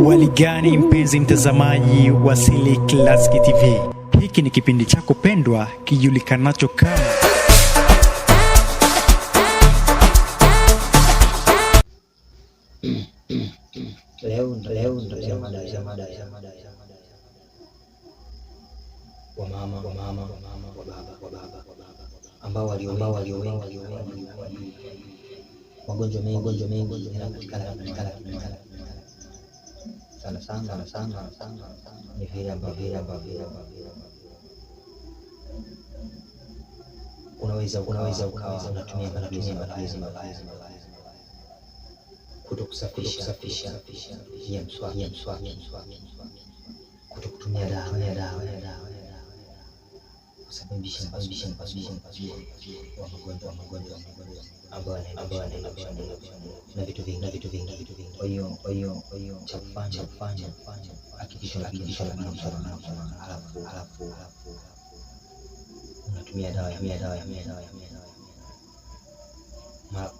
Waligani mpenzi mtazamaji wa Silly Classic TV. Hiki ni kipindi chako pendwa kijulikanacho kama leo ya mada wa mama wa baba ambao walio wengi magonjwa mengi yanapatikana sana ni vile ambavyo unaweza ukawa unatumia matumizi mabaya, kutokusafisha ya mswaki, kutokutumia dawa kusababisha magonjwa ambayo na vitu vingi. Kwa hiyo cha kufanya hakikisha halafu unatumia dawa ya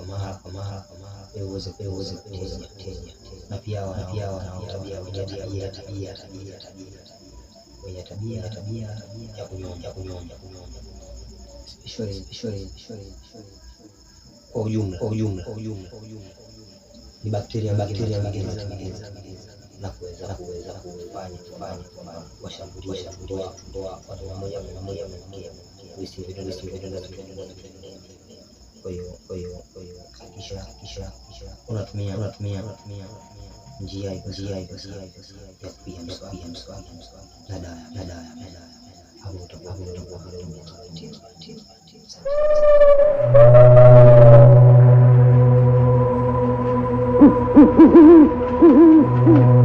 mara kwa mara ili uweze kuteja, na pia wana tabia ya kunyonya kwa ujumla ni bakteria na kuweza kufanya washambulia watu moja kwa hiyo kisha unatumia njia ya kupiga mswaki na dawa hapo utakuwa Mm-hmm.